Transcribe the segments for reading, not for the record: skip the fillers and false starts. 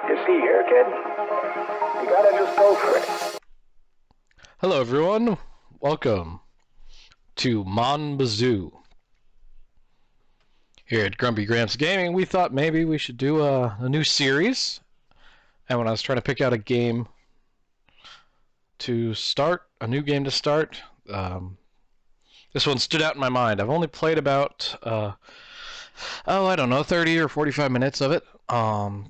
You see here, kid? You gotta just go for it. Hello everyone, welcome to Mon Bazou. Here at Grumpy Gramps Gaming, we thought maybe we should do a new series. And when I was trying to pick out a game to start, a new game to start, this one stood out in my mind. I've only played about, I don't know, 30 or 45 minutes of it.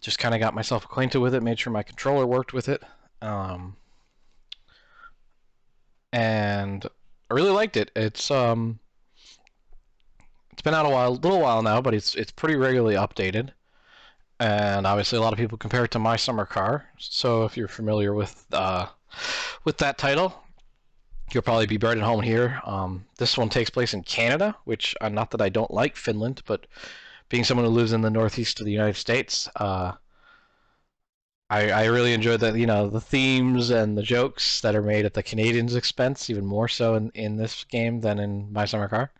Just kind of got myself acquainted with it, made sure my controller worked with it. And I really liked it. It's been out a little while now, but it's pretty regularly updated. And obviously a lot of people compare it to My Summer Car. So if you're familiar with that title, you'll probably be right at home here. This one takes place in Canada, which not that I don't like Finland, but being someone who lives in the northeast of the United States, I really enjoyed that, the themes and the jokes that are made at the Canadians' expense, even more so in this game than in My Summer Car.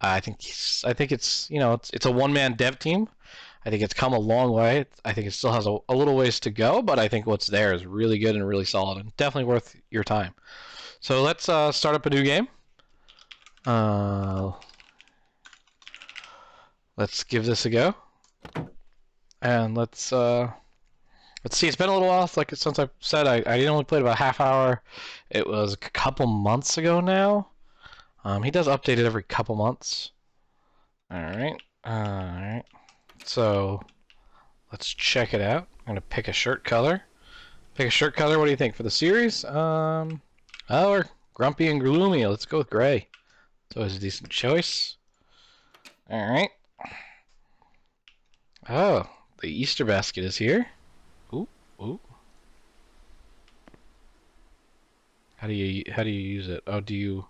I think it's it's a one-man dev team. I think it's come a long way. I think it still has a little ways to go, but I think what's there is really good and really solid and definitely worth your time. So let's start up a new game. Let's give this a go, and let's see. It's been a little while, since I've said I only played about a half hour. It was a couple months ago now. He does update it every couple months. All right. So let's check it out. I'm gonna pick a shirt color. What do you think for the series? We're grumpy and gloomy. Let's go with gray. It's always a decent choice. All right. Oh, the Easter basket is here. Ooh. How do you use it? Oh, do you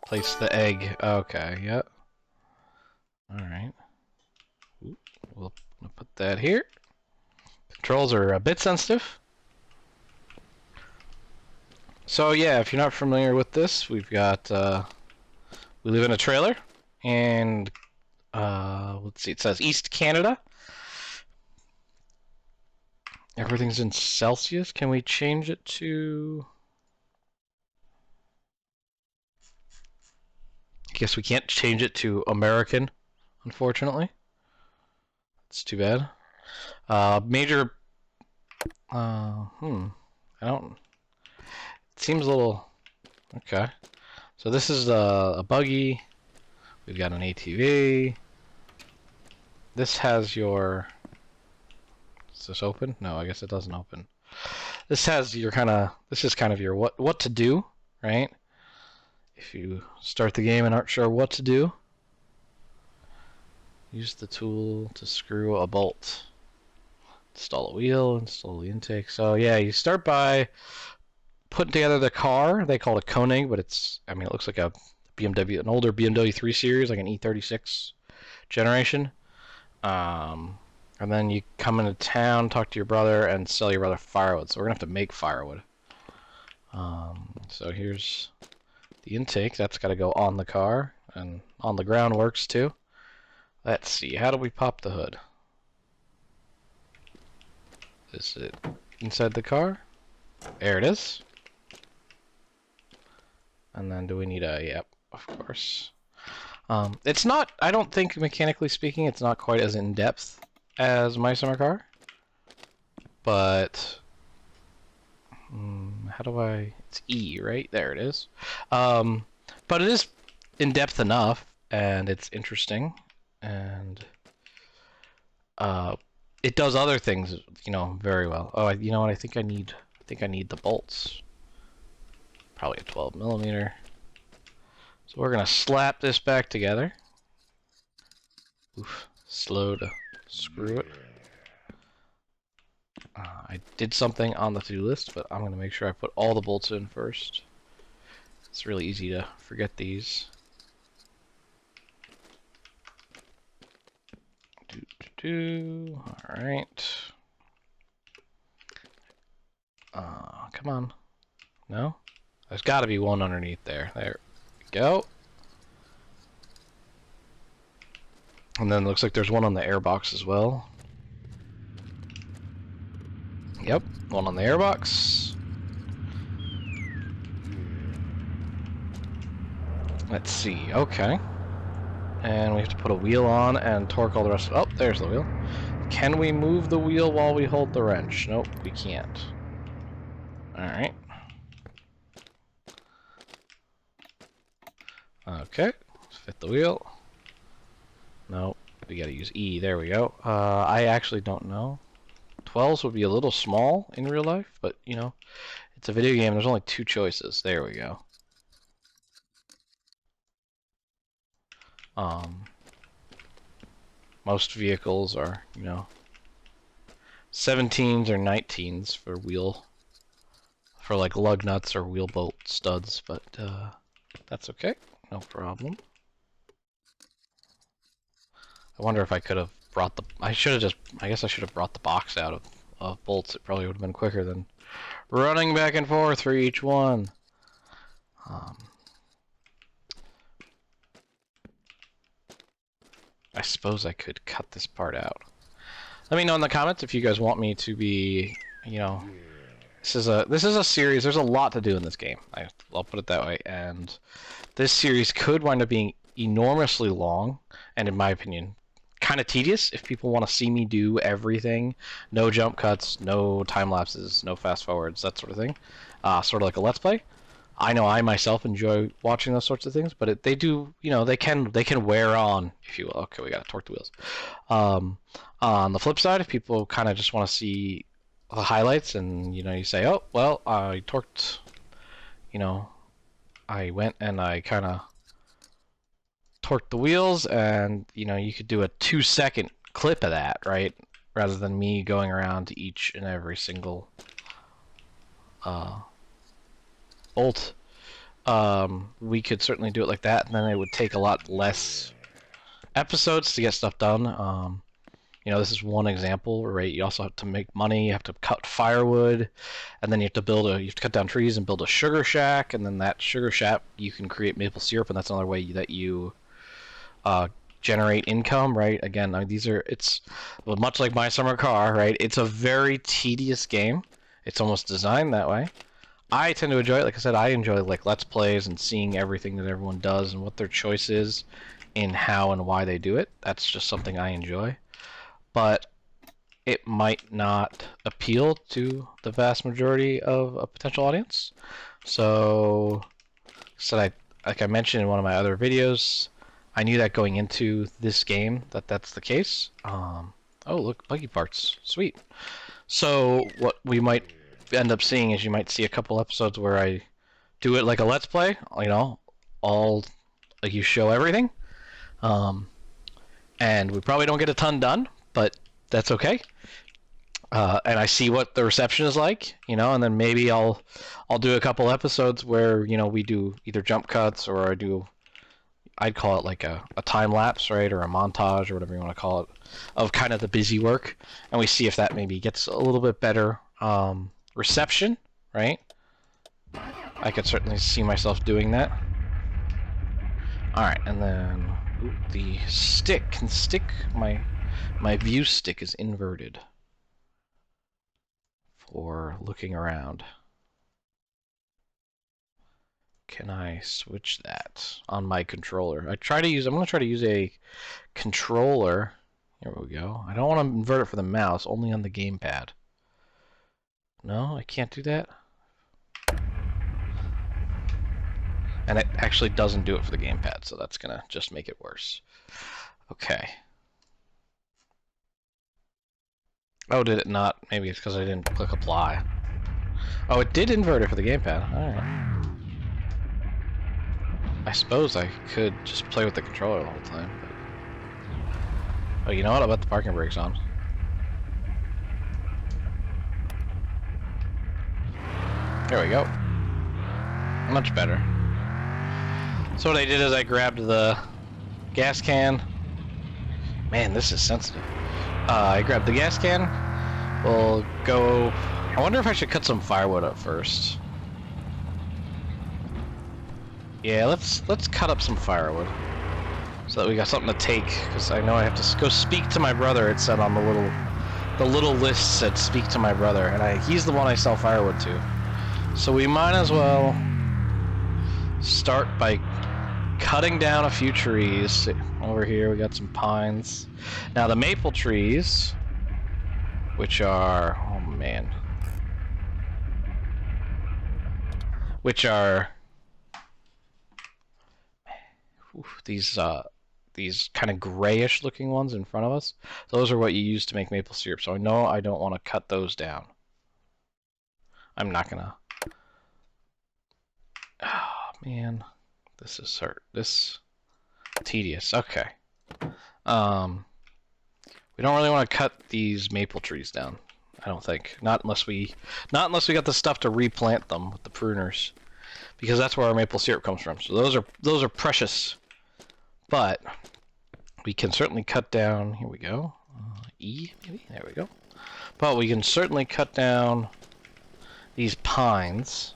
place the egg? Okay, yep. All right. We'll put that here. Controls are a bit sensitive. So yeah, if you're not familiar with this, we've got we live in a trailer, and let's see, it says East Canada. Everything's in Celsius. Can we change it to? I guess we can't change it to American, unfortunately. It's too bad. Major. I don't. It seems a little. Okay. So this is a buggy. We've got an ATV. This has your. Is this open? No, I guess it doesn't open. This has your This is kind of your what to do, right? If you start the game and aren't sure what to do, use the tool to screw a bolt. Install a wheel, install the intake. So yeah, you start by putting together the car. They call it a Koenig, but it looks like a BMW, an older BMW 3 Series, like an E36 generation. And then you come into town, talk to your brother, and sell your brother firewood. So we're gonna have to make firewood. So here's the intake. That's got to go on the car, and on the ground works too. Let's see. How do we pop the hood? Is it inside the car? There it is. And then do we need a? Yep, of course. It's not. I don't think, mechanically speaking, it's not quite as in depth as My Summer Car. But how do I? It's E, right? There it is. But it is in depth enough, and it's interesting, and it does other things, very well. Oh, you know what? I think I need the bolts. Probably a 12mm. So we're gonna slap this back together. Oof, slow to screw it. I did something on the to-do list, but I'm gonna make sure I put all the bolts in first. It's really easy to forget these. All right. Come on. No? There's got to be one underneath there. There we go. And then it looks like there's one on the airbox as well. Yep, one on the airbox. Let's see, okay. And we have to put a wheel on and torque all the rest. Oh, there's the wheel. Can we move the wheel while we hold the wrench? Nope, we can't. Alright. Okay, let's fit the wheel. Nope, we gotta use E, there we go. I actually don't know. 12s would be a little small in real life, but you know, it's a video game, there's only 2 choices. There we go. Most vehicles are, you know, 17s or 19s for like lug nuts or wheel bolt studs, but that's okay, no problem. I wonder if I could have brought the, I guess I should have brought the box out of bolts. It probably would have been quicker than running back and forth for each one. I suppose I could cut this part out. Let me know in the comments if you guys want me to be, you know, this is a series. There's a lot to do in this game. I'll put it that way. And this series could wind up being enormously long, and in my opinion, kind of tedious if people want to see me do everything. No jump cuts, no time lapses, no fast forwards, that sort of thing. Sort of like a Let's Play. I know I myself enjoy watching those sorts of things, but they do, you know, they can wear on, if you will. Okay, we gotta torque the wheels. On the flip side, if people kind of just want to see the highlights, and you know, you say, oh, well, I torqued, you know, I went and I kind of torqued the wheels, and you know, you could do a 2-second clip of that, right? Rather than me going around to each and every single bolt. We could certainly do it like that, and then it would take a lot less episodes to get stuff done. You know, this is one example, right? You also have to make money, you have to cut firewood, and then you have to cut down trees and build a sugar shack, and then that sugar shack you can create maple syrup, and that's another way that you generate income, right? Again, I mean, it's much like My Summer Car, right? It's a very tedious game. It's almost designed that way. I tend to enjoy it. Like I said, I enjoy like Let's Plays and seeing everything that everyone does and what their choice is in how and why they do it. That's just something I enjoy. But it might not appeal to the vast majority of a potential audience. So like I mentioned in one of my other videos, I knew that going into this game that's the case. Oh, look, buggy parts. Sweet. So what we might end up seeing is you might see a couple episodes where I do it like a Let's Play, you know, all like you show everything. And we probably don't get a ton done, but that's okay. And I see what the reception is like, you know, and then maybe I'll do a couple episodes where, you know, we do either jump cuts or I'd call it like a time lapse, right, or a montage or whatever you want to call it, of kind of the busy work, and we see if that maybe gets a little bit better reception, right? I could certainly see myself doing that. Alright, and then the stick can stick. My view stick is inverted for looking around. Can I switch that on my controller? I'm gonna try to use a controller. Here we go. I don't want to invert it for the mouse, only on the gamepad. No, I can't do that. And it actually doesn't do it for the gamepad, so that's gonna just make it worse. Okay. Oh, did it not? Maybe it's because I didn't click apply. Oh, it did invert it for the gamepad. Alright. I suppose I could just play with the controller the whole time. But... oh, you know what? I'll bet the parking brake's on. There we go. Much better. So what I did is I grabbed the gas can. Man, this is sensitive. I grabbed the gas can. We'll go... I wonder if I should cut some firewood up first. Yeah, let's cut up some firewood so that we got something to take, because I know I have to go speak to my brother, it said on the little the little list said speak to my brother, and he's the one I sell firewood to. So we might as well start by cutting down a few trees. Over here we got some pines. Now the maple trees, which are, oh man, which are these kind of grayish looking ones in front of us. Those are what you use to make maple syrup. So I know I don't want to cut those down. I'm not gonna. Oh man, this is this tedious. Okay. We don't really want to cut these maple trees down. I don't think. Not unless we got the stuff to replant them with the pruners, because that's where our maple syrup comes from. So those are precious. But we can certainly cut down. Here we go. E maybe. There we go. But we can certainly cut down these pines.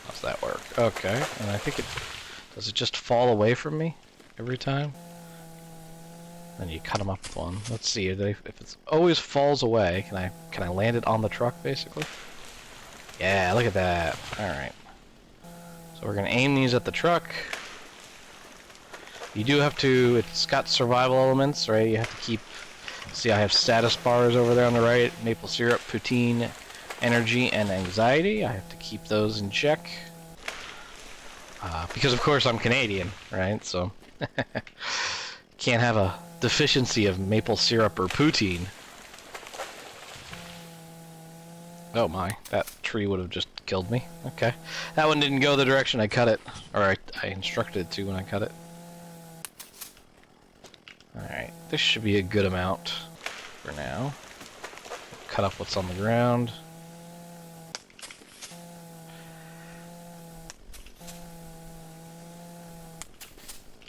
How's that work? Okay. And I think does it just fall away from me every time? Then you cut them up with one. Let's see if it always falls away. Can I land it on the truck basically? Yeah, look at that. All right. So we're gonna aim these at the truck. You do have to. It's got survival elements, right? You have to keep. See, I have status bars over there on the right. Maple syrup, poutine, energy, and anxiety. I have to keep those in check. Because of course I'm Canadian, right? So can't have a deficiency of maple syrup or poutine. Oh my, that tree would have just killed me. Okay. That one didn't go the direction I cut it. Or I instructed it to when I cut it. Alright, this should be a good amount for now. Cut up what's on the ground.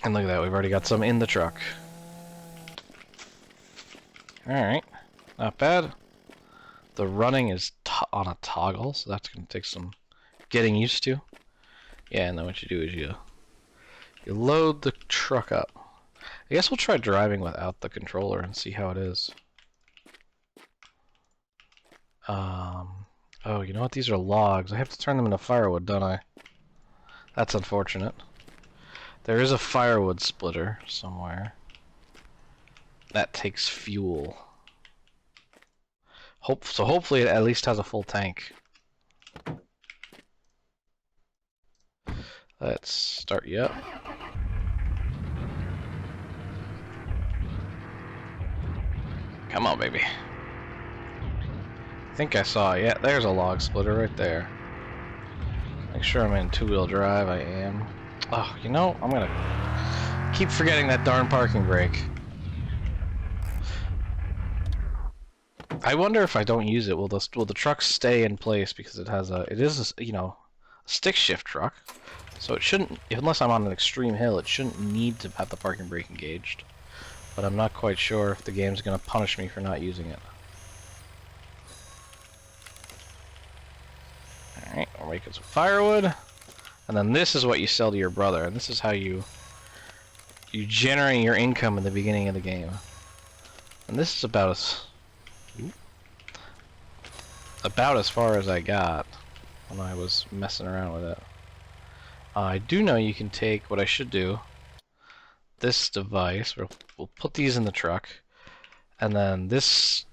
And look at that, we've already got some in the truck. Alright, not bad. The running is on a toggle, so that's going to take some getting used to. Yeah, and then what you do is you load the truck up. I guess we'll try driving without the controller and see how it is. Oh, you know what? These are logs. I have to turn them into firewood, don't I? That's unfortunate. There is a firewood splitter somewhere. That takes fuel. So hopefully it at least has a full tank. Let's start you up. Come on, baby. I think I saw, yeah, there's a log splitter right there. Make sure I'm in two-wheel drive, I am. Oh, you know, I'm gonna keep forgetting that darn parking brake. I wonder if I don't use it, will the truck stay in place because it is a, you know, a stick shift truck, so it shouldn't, unless I'm on an extreme hill, it shouldn't need to have the parking brake engaged. But I'm not quite sure if the game's gonna punish me for not using it. Alright, we're making some firewood, and then this is what you sell to your brother, and this is how you generate your income in the beginning of the game. And this is about as far as I got when I was messing around with it. I do know you can take, what I should do, this device, we'll put these in the truck, and then this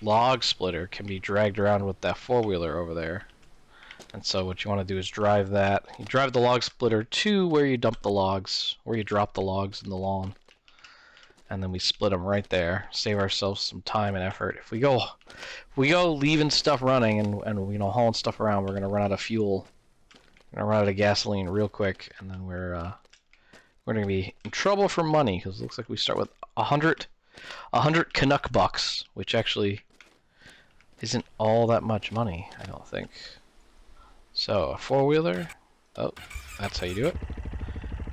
log splitter can be dragged around with that four-wheeler over there. And so what you want to do is drive that. You drive the log splitter to where you dump the logs, where you drop the logs in the lawn. And then we split them right there. Save ourselves some time and effort. If we go leaving stuff running and you know, hauling stuff around, we're gonna run out of fuel. We're gonna run out of gasoline real quick, and then we're gonna be in trouble for money, because it looks like we start with 100 Canuck bucks, which actually isn't all that much money, I don't think. So a four-wheeler. Oh, that's how you do it.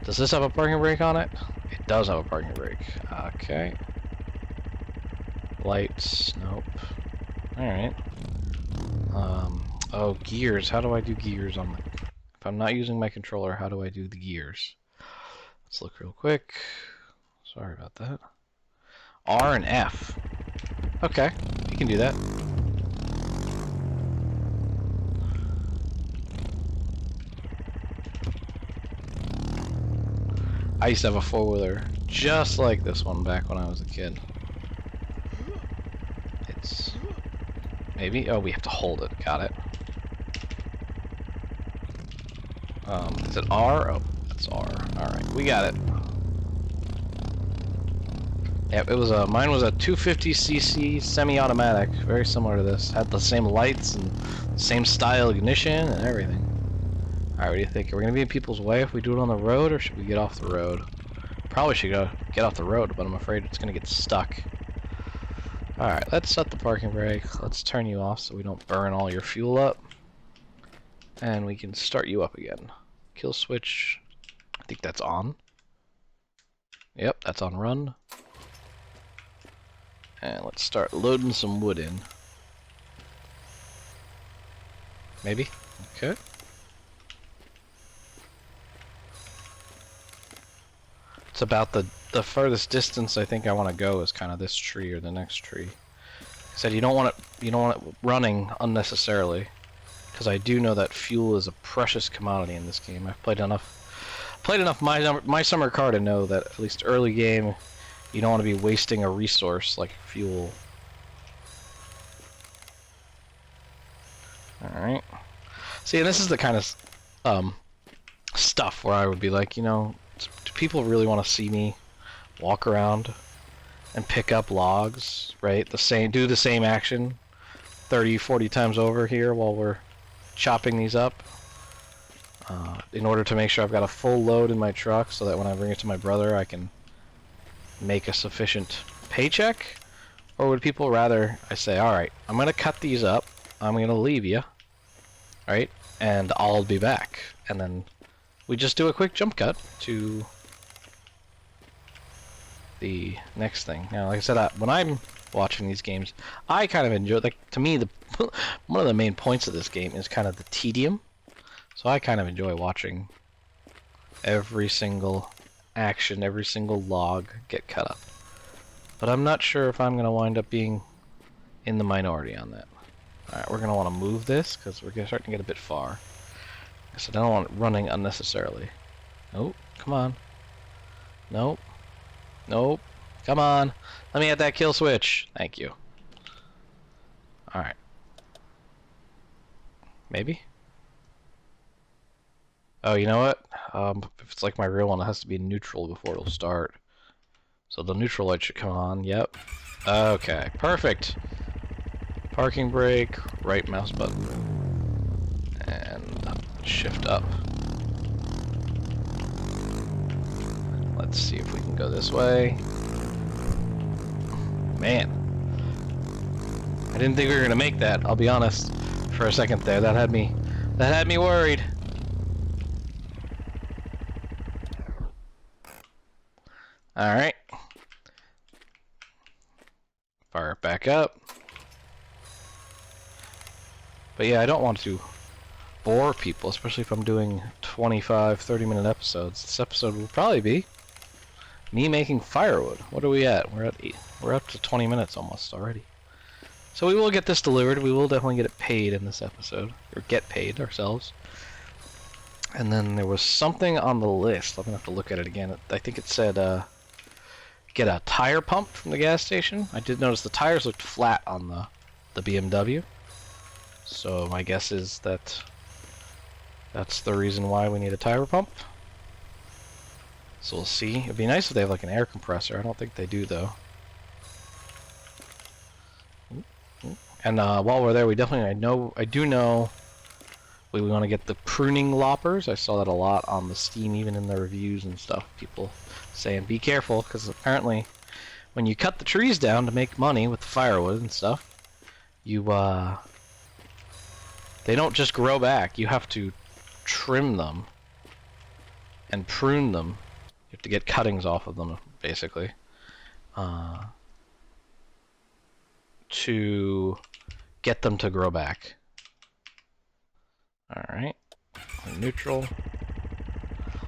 Does this have a parking brake on it? It does have a parking brake. Okay. Lights. Nope. Alright. Oh, gears. How do I do gears on if I'm not using my controller, how do I do the gears? Let's look real quick. Sorry about that. R and F. Okay, you can do that. I used to have a four-wheeler just like this one back when I was a kid. It's... maybe? Oh, we have to hold it. Got it. Is it R? Oh, that's R. Alright, we got it. Yep, it was a... mine was a 250cc semi-automatic. Very similar to this. Had the same lights and same style ignition and everything. Alright, what do you think? Are we gonna be in people's way if we do it on the road, or should we get off the road? Probably should go get off the road, but I'm afraid it's gonna get stuck. Alright, let's set the parking brake. Let's turn you off so we don't burn all your fuel up. And we can start you up again. Kill switch. I think that's on. Yep, that's on run. And let's start loading some wood in. Maybe? Okay. It's about the furthest distance I think I want to go is kind of this tree or the next tree. I said you don't want it running unnecessarily, because I do know that fuel is a precious commodity in this game. I've played enough my summer car to know that at least early game you don't want to be wasting a resource like fuel. All right. See, and this is the kind of stuff where I would be like, you know, do people really want to see me walk around and pick up logs, right? Do the same action 30, 40 times over here while we're chopping these up in order to make sure I've got a full load in my truck so that when I bring it to my brother I can make a sufficient paycheck? Or would people rather I say, alright, I'm going to cut these up, I'm going to leave you, right? And I'll be back. And then we just do a quick jump cut to the next thing. Now, like I said, when I'm watching these games, I kind of enjoy, like, to me, one of the main points of this game is kind of the tedium. So I kind of enjoy watching every single action, every single log get cut up. But I'm not sure if I'm going to wind up being in the minority on that. Alright, we're going to want to move this, because we're starting to get a bit far. So I don't want it running unnecessarily. Nope, come on. Nope. Nope. Come on. Let me hit that kill switch. Thank you. Alright. Maybe? Oh, you know what? If it's like my real one, it has to be neutral before it'll start. So the neutral light should come on. Yep. Okay. Perfect. Parking brake. Right mouse button. And shift up. Let's see if we can go this way. Man. I didn't think we were gonna make that, I'll be honest. For a second there, that had me worried. Alright. Fire it back up. But yeah, I don't want to bore people, especially if I'm doing 25, 30-minute episodes. This episode will probably be me making firewood. What are we at? We're up to 20 minutes almost already. So we will get this delivered. We will definitely get it paid in this episode, or get paid ourselves. And then there was something on the list. I'm gonna have to look at it again. I think it said get a tire pump from the gas station. I did notice the tires looked flat on the BMW. So my guess is that that's the reason why we need a tire pump. So we'll see. It'd be nice if they have like an air compressor. I don't think they do though. And while we're there, we definitely I do know we want to get the pruning loppers. I saw that a lot on the Steam, even in the reviews and stuff. People saying be careful, because apparently when you cut the trees down to make money with the firewood and stuff, you they don't just grow back. You have to trim them and prune them. You have to get cuttings off of them, basically, to get them to grow back. Alright, neutral.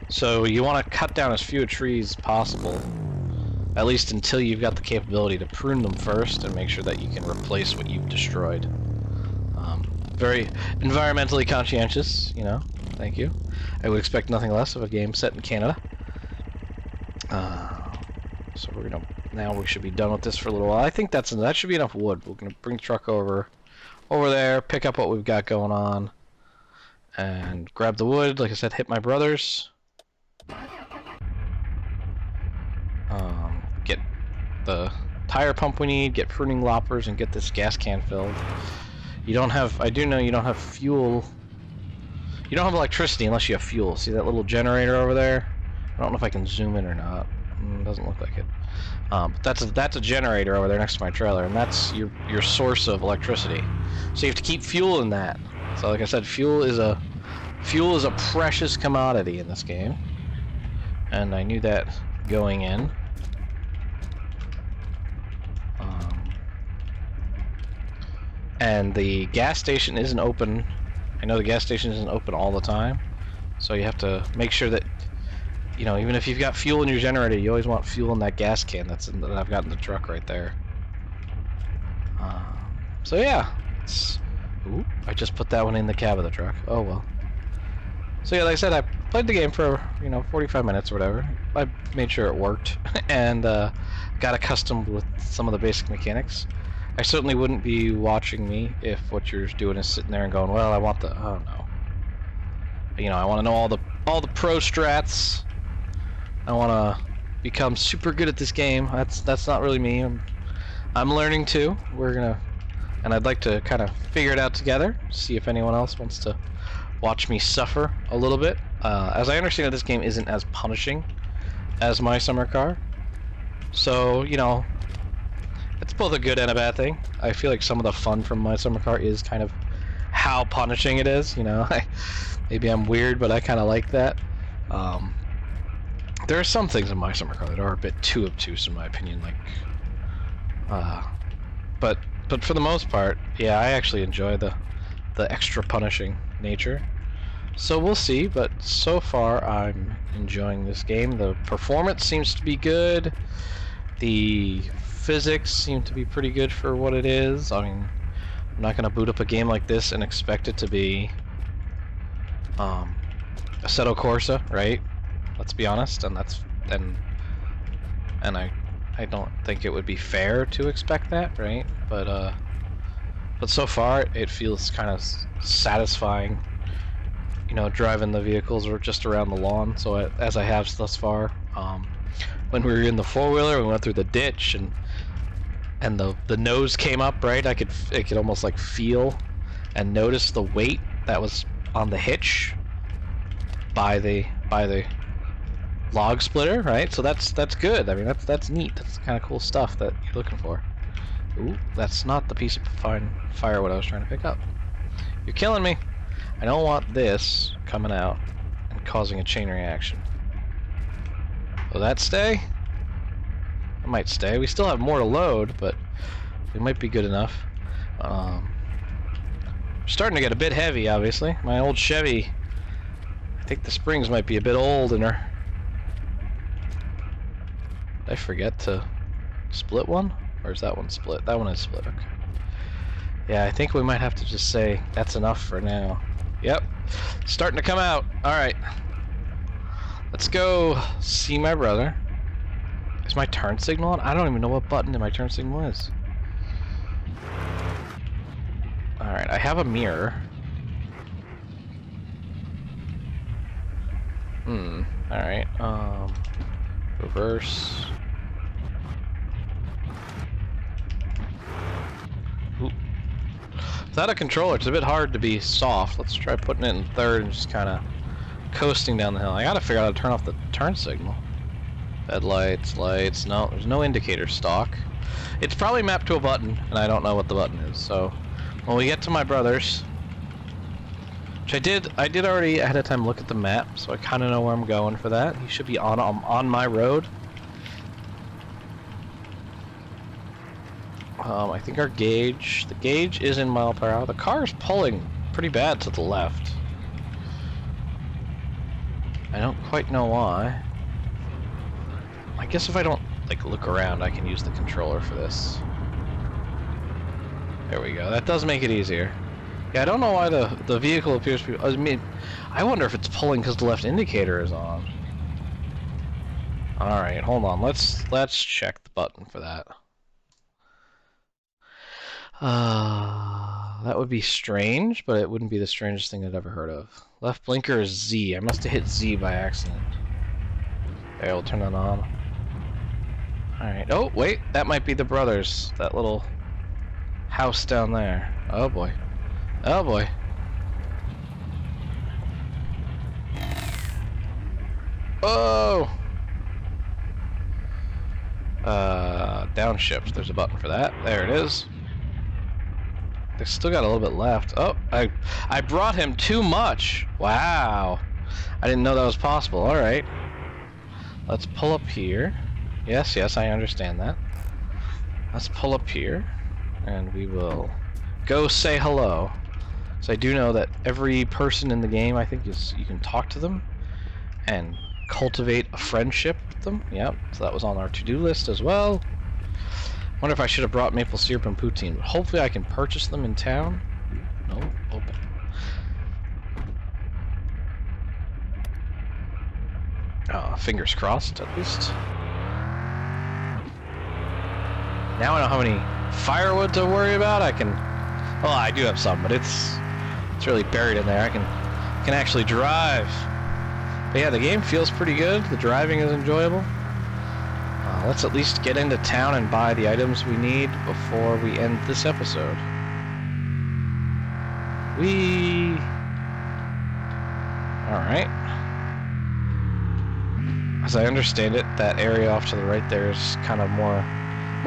So you want to cut down as few trees as possible At least until you've got the capability to prune them first and make sure that you can replace what you've destroyed. Very environmentally conscientious, you know. Thank you. I would expect nothing less of a game set in Canada. So we're gonna now we should be done with this for a little while. I think that should be enough wood. We're gonna bring the truck over there, pick up what we've got going on, and grab the wood. Like I said, hit my brothers. Get the tire pump we need. Get pruning loppers and get this gas can filled. You don't have. I do know you don't have fuel. You don't have electricity unless you have fuel. See that little generator over there? I don't know if I can zoom in or not. Doesn't look like it. But that's a generator over there next to my trailer, and that's your source of electricity. So you have to keep fuel in that. So like I said, fuel is a precious commodity in this game, and I knew that going in. And the gas station isn't open. I know the gas station isn't open all the time, so you have to make sure that, you know, even if you've got fuel in your generator, you always want fuel in that gas can that I've got in the truck right there. So yeah, ooh, I just put that one in the cab of the truck. Oh well. So yeah, like I said, I played the game for 45 minutes or whatever. I made sure it worked and got accustomed with some of the basic mechanics. I certainly wouldn't be watching me if what you're doing is sitting there and going, well, I want the, oh no. You know, I want to know all the pro strats. I want to become super good at this game. That's not really me. I'm learning too. And I'd like to kind of figure it out together. See if anyone else wants to watch me suffer a little bit. As I understand it, this game isn't as punishing as My Summer Car. So, you know, it's both a good and a bad thing. I feel like some of the fun from My Summer Car is kind of how punishing it is, you know. Maybe I'm weird, but I kind of like that. There are some things in My Summer Car that are a bit too obtuse, in my opinion. But for the most part, yeah, I actually enjoy the extra punishing nature. So we'll see. But so far, I'm enjoying this game. The performance seems to be good. The physics seem to be pretty good for what it is. I mean, I'm not gonna boot up a game like this and expect it to be Assetto Corsa, right? Let's be honest, and I don't think it would be fair to expect that, right? But so far it feels kind of satisfying, you know, driving the vehicles or just around the lawn. So as I have thus far, when we were in the four-wheeler, we went through the ditch and the nose came up, right? I could almost like feel and notice the weight that was on the hitch by the log splitter, right? So that's good. I mean, that's neat. That's the kind of cool stuff that you're looking for. Ooh, that's not the piece of firewood I was trying to pick up. You're killing me. I don't want this coming out and causing a chain reaction. Will that stay? It might stay. We still have more to load, but we might be good enough. Starting to get a bit heavy, obviously. My old Chevy, I think the springs might be a bit old in her. Did I forget to split one? Or is that one split? That one is split, okay. Yeah, I think we might have to just say that's enough for now. Yep, starting to come out. Alright. Let's go see my brother. Is my turn signal on? I don't even know what button in my turn signal is. Alright, I have a mirror. Alright, reverse. Oop. Without a controller, it's a bit hard to be soft. Let's try putting it in third and just kind of coasting down the hill. I gotta figure out how to turn off the turn signal. Headlights, lights, no, there's no indicator stock. It's probably mapped to a button, and I don't know what the button is, so when we get to my brother's, which I did already ahead of time look at the map, so I kind of know where I'm going for that. He should be on my road. I think the gauge is in mile per hour. The car is pulling pretty bad to the left. I don't quite know why. I guess if I don't like look around, I can use the controller for this. There we go. That does make it easier. Yeah, I don't know why the vehicle appears to be... I mean, I wonder if it's pulling because the left indicator is on. Alright, hold on. Let's check the button for that. That would be strange, but it wouldn't be the strangest thing I'd ever heard of. Left blinker is Z. I must have hit Z by accident. Okay, we'll turn that on. Alright. Oh, wait. That might be the brothers. That little house down there. Oh, boy. Oh, boy. Oh! Downshift. There's a button for that. There it is. They still got a little bit left. Oh, I brought him too much. Wow. I didn't know that was possible. All right. Let's pull up here. Yes, I understand that. Let's pull up here, and we will go say hello. So I do know that every person in the game, I think, you can talk to them and cultivate a friendship with them. Yep. So that was on our to-do list as well. Wonder if I should have brought maple syrup and poutine. Hopefully I can purchase them in town. No, open. Fingers crossed, at least. Now I know how many firewood to worry about. I can... Well, I do have some, but it's really buried in there. I can actually drive. But yeah, the game feels pretty good. The driving is enjoyable. Let's at least get into town and buy the items we need before we end this episode. Alright. As I understand it, that area off to the right there is kind of more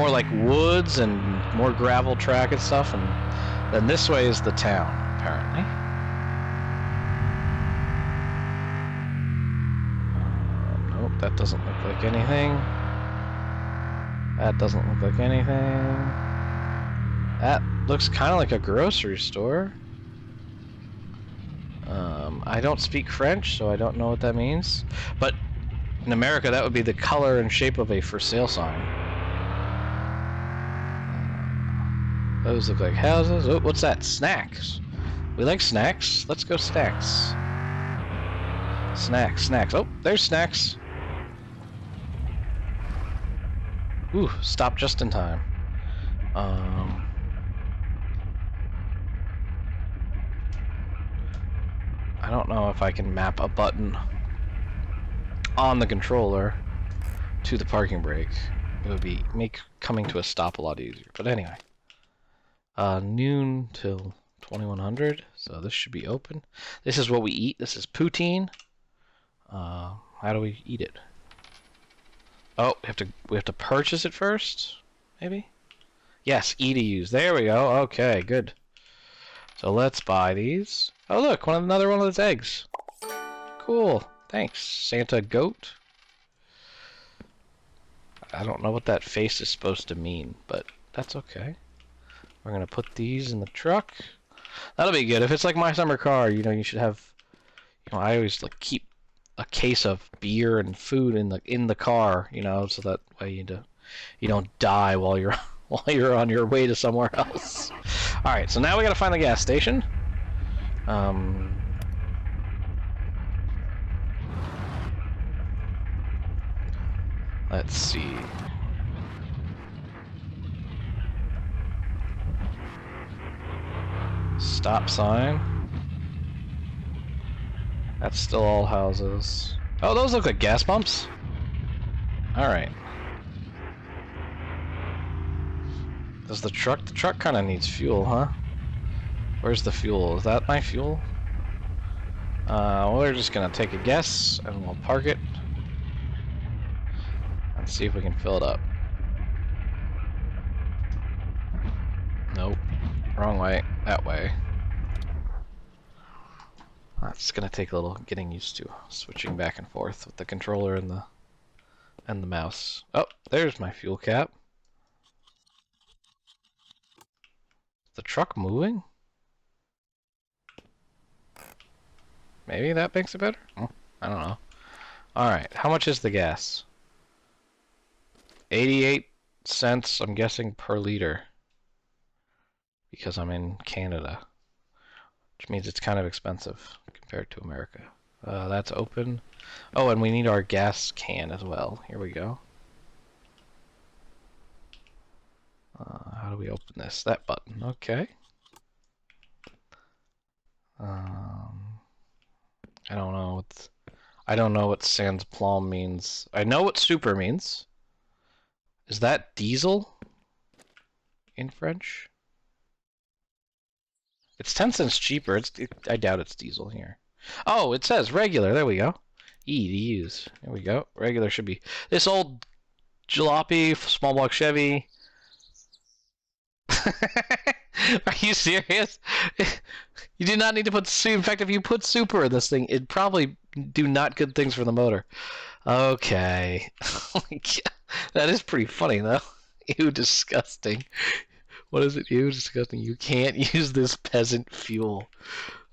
like woods and more gravel track and stuff, and then this way is the town, apparently. Nope, that doesn't look like anything. That doesn't look like anything. That looks kind of like a grocery store. I don't speak French, so I don't know what that means. But in America, that would be the color and shape of a for sale sign. Those look like houses. Oh, what's that? Snacks. We like snacks. Let's go snacks. Snacks. Oh, there's snacks. Ooh, stop just in time. I don't know if I can map a button on the controller to the parking brake. It would make coming to a stop a lot easier. But anyway. Noon till 2100, so this should be open. This is what we eat. This is poutine. How do we eat it? Oh, we have to purchase it first, maybe? Yes, eat to use. There we go. Okay, good. So let's buy these. Oh look, another one of those eggs. Cool. Thanks, Santa Goat. I don't know what that face is supposed to mean, but that's okay. We're gonna put these in the truck. That'll be good. If it's like my summer car, you should have. I always keep a case of beer and food in the car, so that way you don't die while you're on your way to somewhere else. All right, so now we gotta find the gas station. Let's see. Stop sign. That's still all houses. Oh, those look like gas pumps. Alright. Does the truck kind of needs fuel, huh? Where's the fuel? Is that my fuel? Well, we're just gonna take a guess and we'll park it and see if we can fill it up. Nope. Wrong way. That way. That's gonna take a little getting used to, switching back and forth with the controller and the mouse. Oh, there's my fuel cap. Is the truck moving? Maybe that makes it better? Oh, I don't know. Alright, how much is the gas? 88 cents, I'm guessing, per liter. Because I'm in Canada. Which means it's kind of expensive compared to America. That's open. Oh, and we need our gas can as well. Here we go. How do we open this? That button. Okay. I don't know. I don't know what sans plomb means. I know what super means. Is that diesel in French? It's 10 cents cheaper. I doubt it's diesel here. Oh, it says regular. There we go. E to use. There we go. Regular should be this old jalopy small block Chevy. Are you serious? You do not need to put super. In fact, if you put super in this thing, it'd probably do not good things for the motor. Okay. That is pretty funny, though. Ew, disgusting. What is it? Ew, disgusting. You can't use this peasant fuel.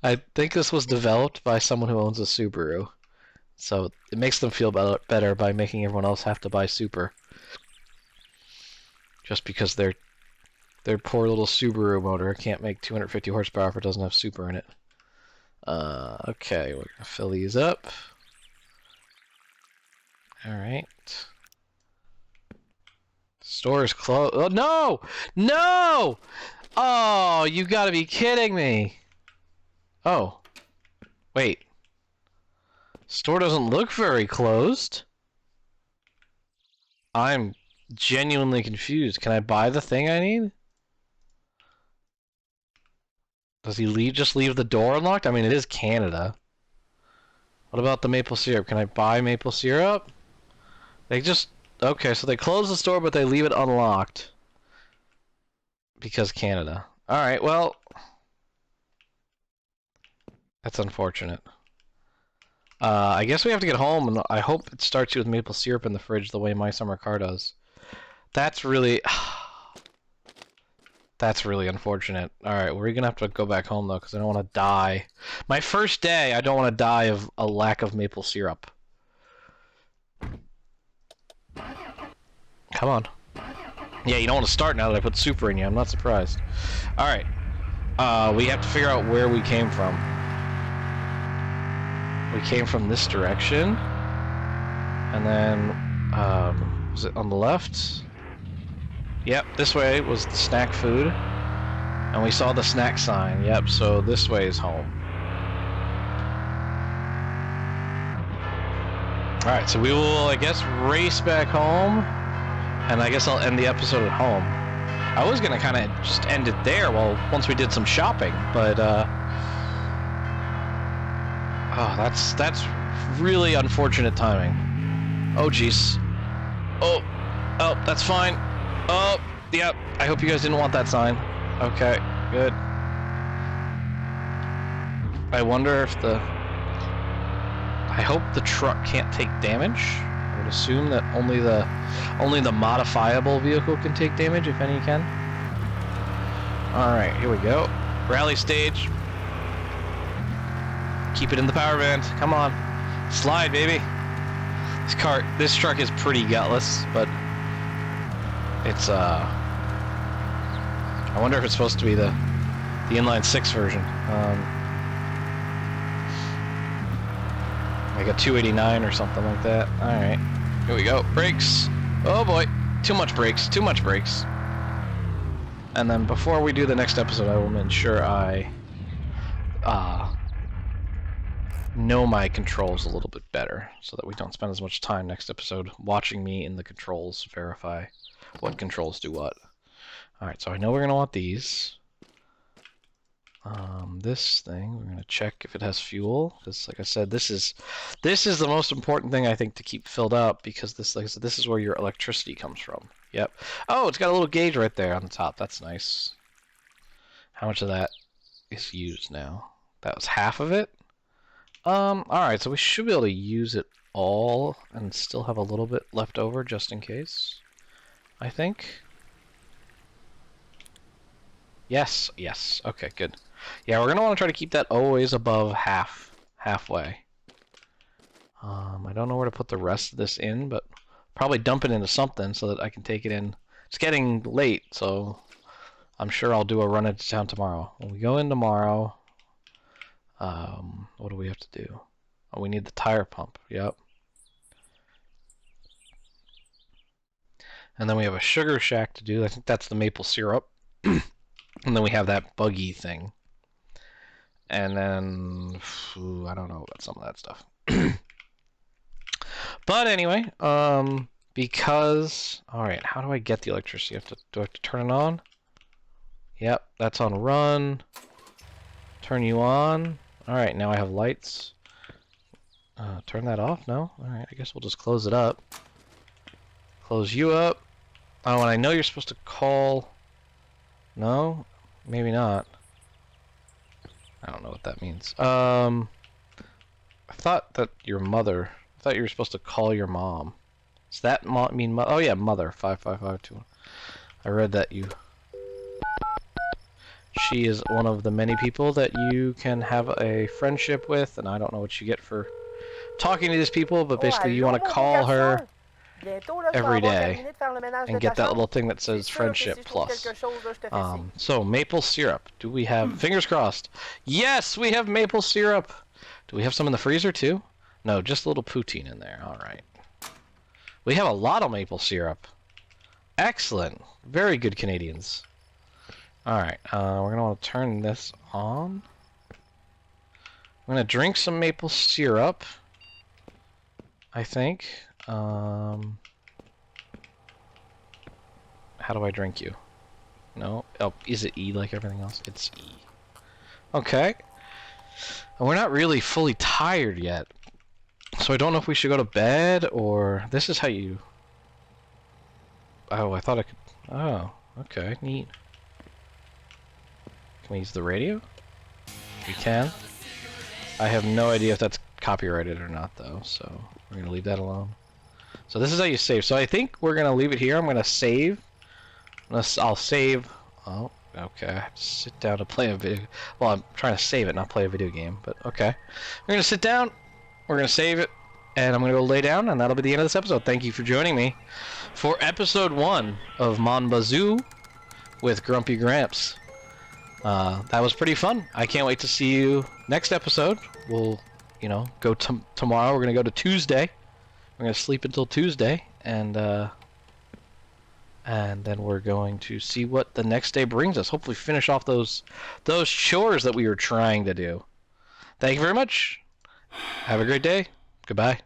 I think this was developed by someone who owns a Subaru. So it makes them feel better by making everyone else have to buy super. Just because their poor little Subaru motor can't make 250 horsepower if it doesn't have super in it. Okay, we're gonna fill these up. Alright. Store is closed. Oh, no! No! Oh, you gotta be kidding me. Oh. Wait. Store doesn't look very closed. I'm genuinely confused. Can I buy the thing I need? Does he just leave the door unlocked? I mean, it is Canada. What about the maple syrup? Can I buy maple syrup? They just... Okay, so they close the store, but they leave it unlocked. Because Canada. Alright, well... That's unfortunate. I guess we have to get home, and I hope it starts you with maple syrup in the fridge the way my summer car does. That's really... That's really unfortunate. Alright, we're gonna have to go back home, though, because I don't want to die. My first day, I don't want to die of a lack of maple syrup. Come on. Yeah, you don't want to start now that I put super in you. I'm not surprised. Alright. We have to figure out where we came from. We came from this direction. And then, was it on the left? Yep, this way was the snack food. And we saw the snack sign. Yep, so this way is home. Alright, so we will, I guess, race back home. And I guess I'll end the episode at home. I was gonna kind of just end it there once we did some shopping, but, oh, that's really unfortunate timing. Oh, jeez. Oh, that's fine. Oh, yep. I hope you guys didn't want that sign. Okay, good. I wonder if I hope the truck can't take damage. I would assume that only the modifiable vehicle can take damage, if any can. Alright, here we go. Rally stage. Keep it in the power band. Come on. Slide, baby. This truck is pretty gutless, but it's, I wonder if it's supposed to be the inline 6 version. Like a 289 or something like that. Alright. Here we go. Brakes. Oh boy. Too much brakes. Too much brakes. And then before we do the next episode, I will ensure I know my controls a little bit better so that we don't spend as much time next episode watching me in the controls verify what controls do what. Alright, so I know we're going to want these. This thing, we're going to check if it has fuel, because like I said, this is the most important thing I think to keep filled up, because this, like I said, this is where your electricity comes from. Yep. Oh, it's got a little gauge right there on the top. That's nice. How much of that is used now? That was half of it? Alright, so we should be able to use it all and still have a little bit left over just in case, I think. Yes, yes. Okay, good. Yeah, we're gonna want to try to keep that always above halfway. I don't know where to put the rest of this in, but probably dump it into something so that I can take it in. It's getting late, so I'm sure I'll do a run into town tomorrow. When we go in tomorrow, what do we have to do? Oh, we need the tire pump. Yep. And then we have a sugar shack to do. I think that's the maple syrup. And then we have that buggy thing. And then, I don't know about some of that stuff. But anyway, because, alright, how do I get the electricity? Do I have to turn it on? Yep, that's on run. Turn you on. Alright, now I have lights. Turn that off? No? Alright, I guess we'll just close it up. Close you up. Oh, and I know you're supposed to call... No? Maybe not. I don't know what that means. I thought that your mother... I thought you were supposed to call your mom. Does that mean... Oh yeah, mother. 55521. I read that you... She is one of the many people that you can have a friendship with, and I don't know what you get for talking to these people, but basically you want to call her every day and get that little thing that says friendship plus. So maple syrup. Do we have... Fingers crossed. Yes, we have maple syrup. Do we have some in the freezer too? No, just a little poutine in there. All right. We have a lot of maple syrup. Excellent. Very good Canadians. All right. We're gonna want to turn this on. I'm gonna drink some maple syrup. I think. How do I drink you? No? Oh, is it E like everything else? It's E. Okay. And we're not really fully tired yet. So I don't know if we should go to bed or... This is how you... Oh, I thought I could... Oh, okay. Neat. Can we use the radio? We can. I have no idea if that's copyrighted or not, though, so we're going to leave that alone. So this is how you save. So I think we're going to leave it here. I'm going to save. I'll save... Oh, okay. I have to sit down to play a video... Well, I'm trying to save it, not play a video game, but okay. We're going to sit down. We're going to save it. And I'm going to go lay down, and that'll be the end of this episode. Thank you for joining me for episode 1 of Mon Bazou with Grumpy Gramps. That was pretty fun. I can't wait to see you next episode. We'll, you know, go tomorrow. We're going to go to Tuesday. We're going to sleep until Tuesday, and then we're going to see what the next day brings us. Hopefully finish off those chores that we were trying to do. Thank you very much. Have a great day. Goodbye.